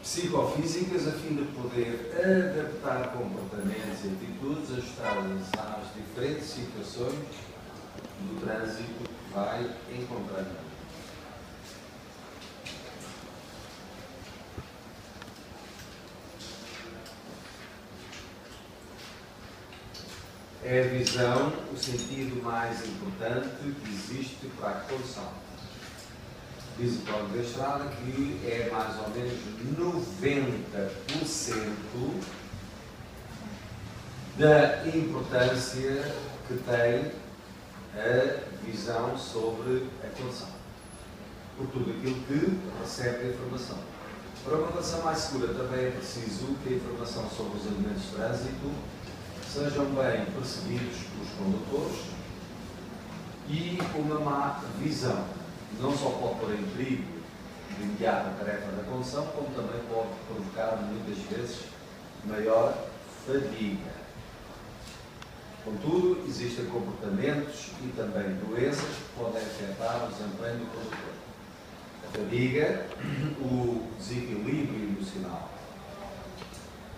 psicofísicas a fim de poder adaptar comportamentos e atitudes ajustadas às diferentes situações do trânsito que vai encontrando. É a visão o sentido mais importante que existe para a condução. Diz o Código da Estrada que é mais ou menos 90% da importância que tem a visão sobre a condução. Por tudo aquilo que recebe a informação. Para uma condução mais segura também é preciso que a informação sobre os elementos de trânsito sejam bem percebidos pelos condutores e uma má visão. Não só pode pôr em perigo de imediato a tarefa da condução, como também pode provocar muitas vezes maior fadiga. Contudo, existem comportamentos e também doenças que podem afetar o desempenho do condutor. A fadiga, o desequilíbrio emocional,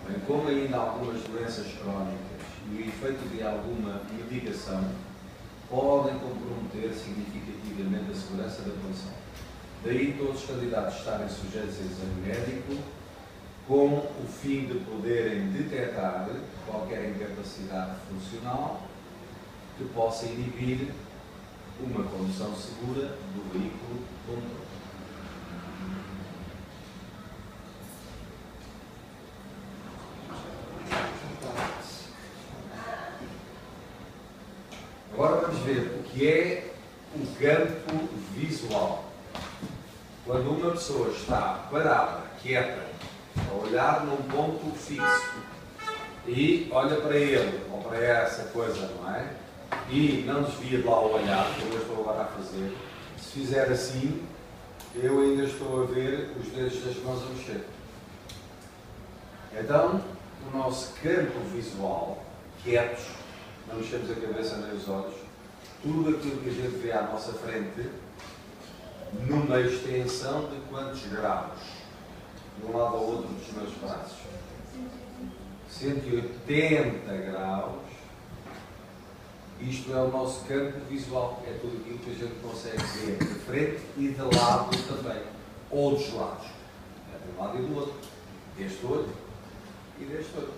bem como ainda algumas doenças crónicas e o efeito de alguma medicação podem comprometer significativamente a segurança da condução. Daí todos os candidatos estarem sujeitos a exame médico com o fim de poderem detectar qualquer incapacidade funcional que possa inibir uma condução segura do veículo condutor. Agora vamos ver o que é o campo visual. Quando uma pessoa está parada, quieta, a olhar num ponto fixo e olha para ele ou para essa coisa, não é? E não desvia de lá o olhar, como eu estou agora a fazer. Se fizer assim, eu ainda estou a ver os dedos das mãos a mexer. Então, o nosso campo visual, quietos, não mexemos a cabeça nem os olhos, tudo aquilo que a gente vê à nossa frente, numa extensão de quantos graus? De um lado ao outro dos meus braços. 180 graus. Isto é o nosso campo visual, é tudo aquilo que a gente consegue ver de frente e de lado também. Ou dos lados. É de um lado e do outro. Deste olho e deste olho.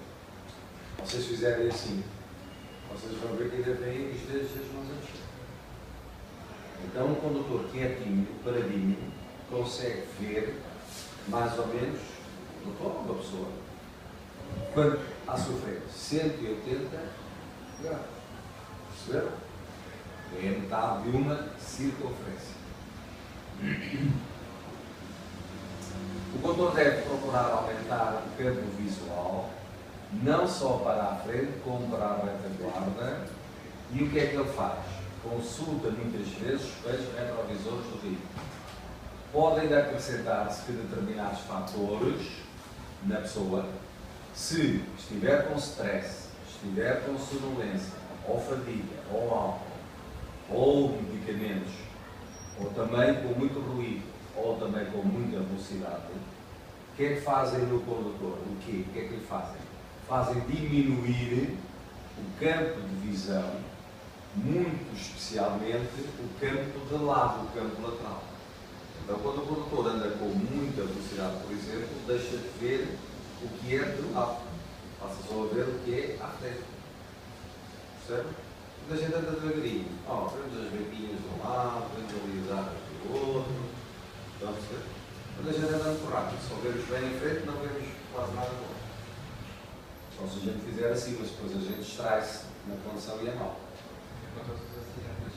Vocês fizerem assim, vocês vão ver que ainda têm os dedos das mãos a mexer. Então, um condutor quietinho, paradinho, consegue ver mais ou menos no topo da pessoa. Quando à sua frente, 180 graus. Perceberam? É a metade de uma circunferência. O condutor deve procurar aumentar o campo visual, não só para a frente, como para a retaguarda. E o que é que ele faz? Consulta muitas vezes os espelhos retrovisores do veículo. Podem acrescentar-se que determinados fatores na pessoa, se estiver com stress, estiver com sonolência, ou fadiga, ou álcool, ou medicamentos, ou também com muito ruído, ou também com muita velocidade, o que é que fazem no condutor? O quê? O que é que lhe fazem? Fazem diminuir o campo de visão, muito especialmente o campo de lado, o campo lateral. Então, quando o condutor anda com muita velocidade, por exemplo, deixa de ver o que é de lado. Passa só a ver o que é à frente. Percebe? Quando a gente anda devagarinho, vemos as bequinhas de um lado, vemos ali as árvores do outro. Estão a perceber? Quando a gente anda muito rápido, só vemos bem em frente, não vemos quase nada do outro. Só se a gente fizer assim, mas depois a gente distrai-se na condução e é mau. Acontece os acidentes.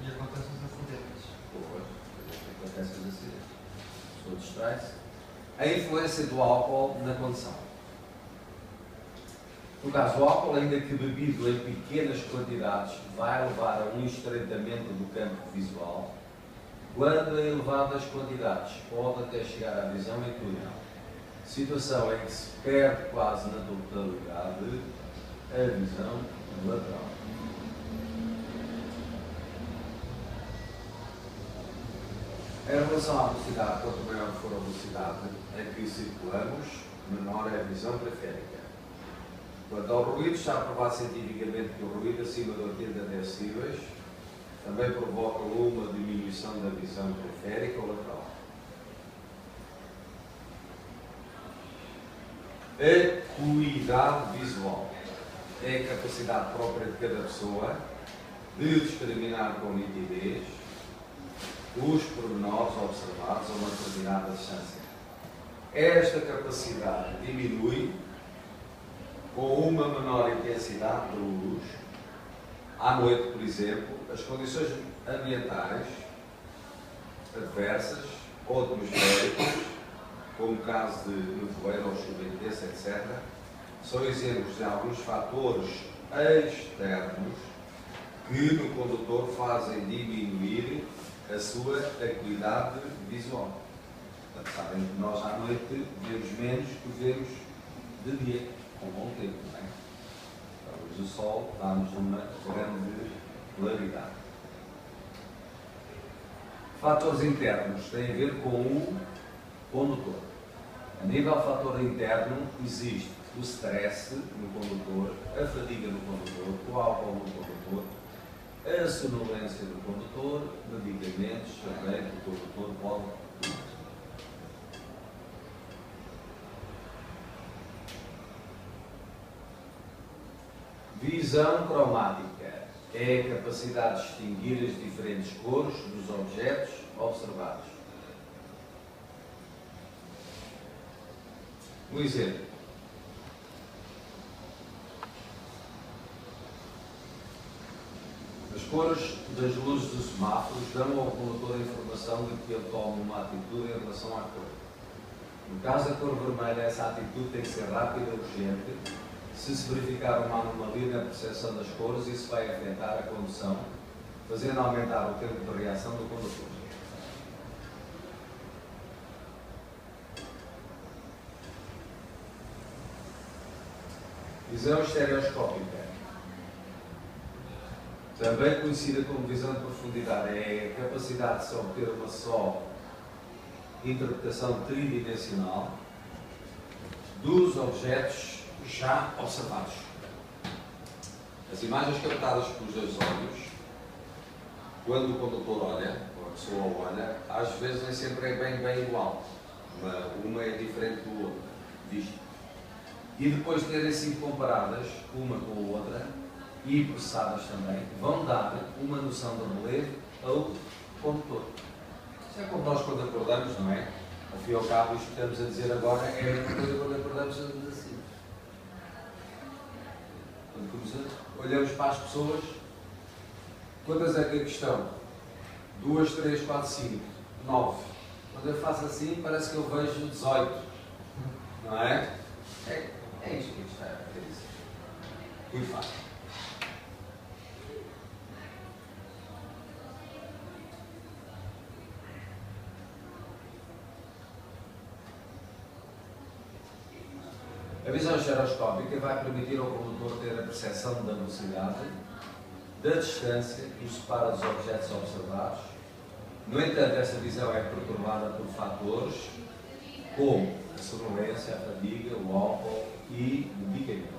E acontece os acidentes. Pois, acontece os acidentes. A pessoa distrai-se. A influência do álcool na condução. No caso, o álcool, ainda que bebido em pequenas quantidades, vai levar a um estreitamento do campo visual. Quando em elevadas quantidades, pode até chegar à visão em túnel. Situação em que se perde quase na totalidade a visão lateral. Em relação à velocidade, quanto maior for a velocidade em que circulamos, menor é a visão periférica. Quanto ao ruído, está provado cientificamente que o ruído acima de 80 decibéis também provoca uma diminuição da visão periférica ou lateral. Acuidade visual é a capacidade própria de cada pessoa de discriminar com nitidez os pormenores observados a uma determinada distância. Esta capacidade diminui com uma menor intensidade de luz. À noite, por exemplo, as condições ambientais adversas ou atmosféricas, como o caso de nevoeiro ou chuva intensa, etc., são exemplos de alguns fatores externos que no condutor fazem diminuir a sua acuidade visual. Portanto, sabem que nós à noite vemos menos que vemos de dia, com bom tempo, não é? A luz do sol dá-nos uma grande claridade. Fatores internos têm a ver com o condutor. A nível fator interno existe o stress no condutor, a fadiga no condutor, o álcool no condutor, a sonolência do condutor, medicamentos também que o condutor pode tomar. Visão cromática é a capacidade de distinguir as diferentes cores dos objetos observados. Um exemplo. As cores das luzes dos semáforos dão ao condutor a informação de que ele toma uma atitude em relação à cor. No caso da cor vermelha, essa atitude tem que ser rápida e urgente. Se verificar uma anomalia na percepção das cores, isso vai afetar a condução, fazendo aumentar o tempo de reação do condutor. Visão estereoscópica, também conhecida como visão de profundidade, é a capacidade de se obter uma só interpretação tridimensional dos objetos já observados. As imagens captadas pelos dois olhos, quando o condutor olha, ou a pessoa olha, às vezes nem sempre é bem igual. Uma é diferente do outro, visto. E depois de terem sido comparadas uma com a outra e processadas também, vão dar uma noção de relevo ao condutor. Isso é como nós quando acordamos, não é? Ao fim e ao cabo, isto que estamos a dizer agora é a mesma coisa quando acordamos assim. Quando olhamos para as pessoas, quantas é que aqui estão? 2, 3, 4, 5, 9. Quando eu faço assim, parece que eu vejo 18. Não é? É isto que está a dizer. Muito fácil. A visão estereoscópica vai permitir ao condutor ter a percepção da velocidade, da distância que os separa dos objetos observados. No entanto, essa visão é perturbada por fatores como a sonolência, a fadiga, o álcool e medicamentos.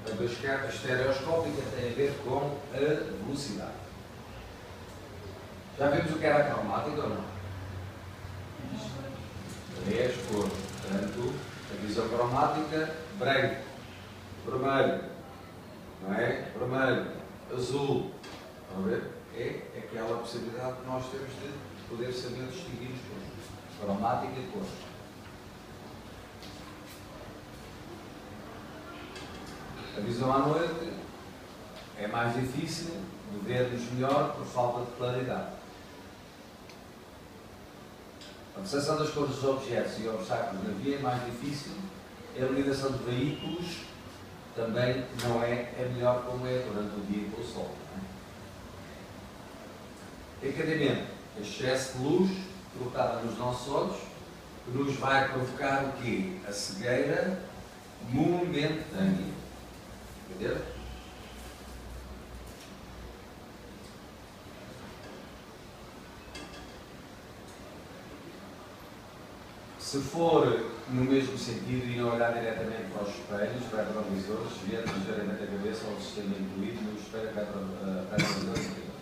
A estereoscópica tem a ver com a velocidade. Já vimos o que era a cromática ou não? É as cores. Portanto, a visão cromática, branco, vermelho, não é? Vermelho, azul. Estão a ver? É aquela possibilidade que nós temos de poder saber distinguir as cores. Cromática e cores. A visão à noite é mais difícil de vermos melhor por falta de claridade. A percepção das cores dos objetos e obstáculos na via é mais difícil. A iluminação de veículos também não é a melhor como é durante o dia com o sol. Encadimento, excesso de luz colocada nos nossos olhos, que nos vai provocar o quê? A cegueira momentânea. Entendeu? Se for no mesmo sentido e não olhar diretamente para os espelhos retrovisores, vira ligeiramente a cabeça ao sistema incluído no espelho retrovisor interior.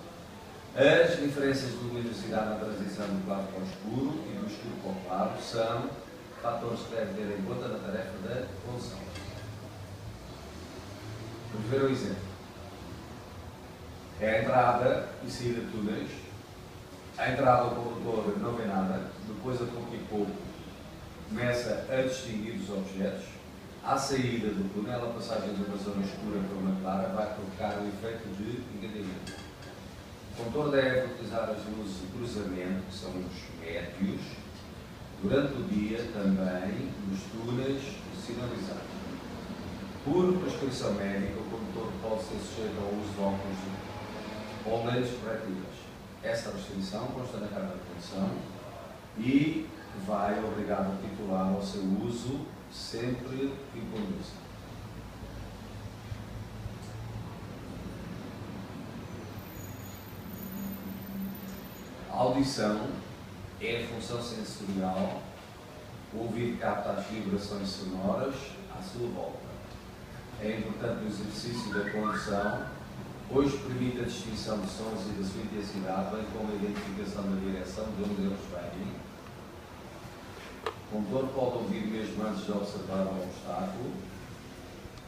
As diferenças de luminosidade na transição do claro para o escuro e do escuro para o claro são fatores que devem ter em conta na tarefa da condução. Vamos ver um exemplo. É a entrada e saída de túneis. A entrada do condutor não vê nada, depois a pouco e pouco começa a distinguir os objetos. À saída do túnel, a passagem de uma zona escura para uma clara vai provocar o efeito de engadimento. O condutor deve utilizar as luzes de cruzamento, que são os médios, durante o dia também nos túneis sinalizados. Por prescrição médica, o condutor pode ser sujeito ao uso de óculos ou lentes corretivas. Esta restrição consta na carta de condução e vai obrigar o titular ao seu uso sempre que conduza. A audição é a função sensorial. O ouvido capta as vibrações sonoras à sua volta. É importante o exercício da condução, pois permite a distinção de sons e da sua intensidade, bem como a identificação da direção de onde eles vêm. O condutor pode ouvir mesmo antes de observar um obstáculo,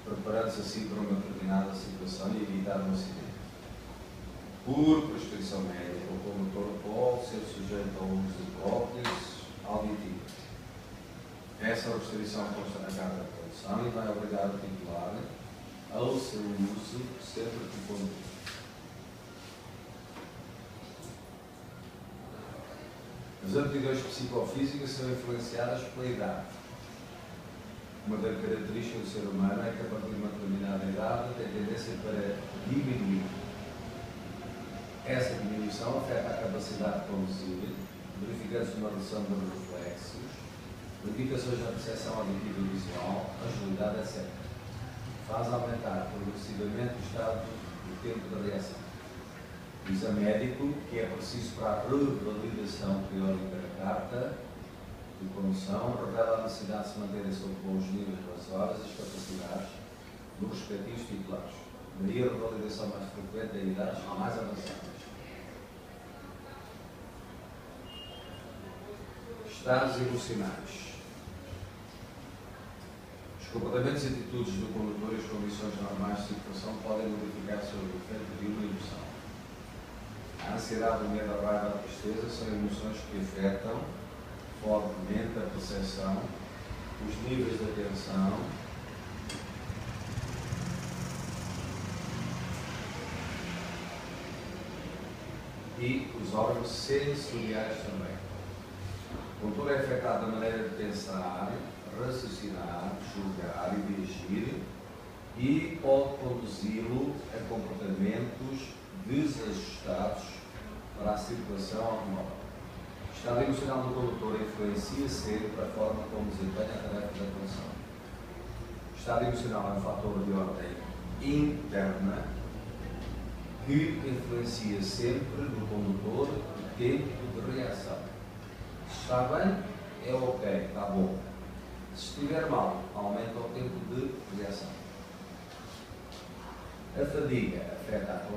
preparando-se assim para uma determinada situação e evitar um acidente. Por prescrição médica, o condutor pode ser sujeito ao uso de próteses auditivas. Essa restrição consta na carta de condução e vai obrigar o titular ao seu uso sempre que conduz. As aptidões psicofísicas são influenciadas pela idade. Uma das características do ser humano é que, a partir de uma determinada idade, tem tendência para diminuir. Essa diminuição afeta a capacidade de conduzir, verificando-se uma redução dos reflexos, limitações na percepção auditiva e visual, agilidade, etc. Faz aumentar progressivamente o estado do tempo de reação. O exame médico, que é preciso para a revalidação periódica da carta de condução, revela a necessidade de se manterem sob bons níveis das horas e as capacidades dos respectivos titulares. Daí a revalidação mais frequente em idades mais avançadas. Estados emocionais. Os comportamentos e atitudes do condutor e as condições normais de situação podem modificar sobre o efeito de uma emoção. A ansiedade, o medo, a raiva e a tristeza são emoções que afetam fortemente a percepção, os níveis de atenção e os órgãos sensoriais também. O condutor é afetado da maneira de pensar, raciocinar, julgar e dirigir e pode conduzi-lo a comportamentos desajustados para a circulação automóvel. O estado emocional do condutor influencia sempre a forma como desempenha a tarefa da condução. O estado emocional é um fator de ordem interna que influencia sempre no condutor o tempo de reação. Se está bem, é ok, está bom. Se estiver mal, aumenta o tempo de reação. A fadiga afeta a condução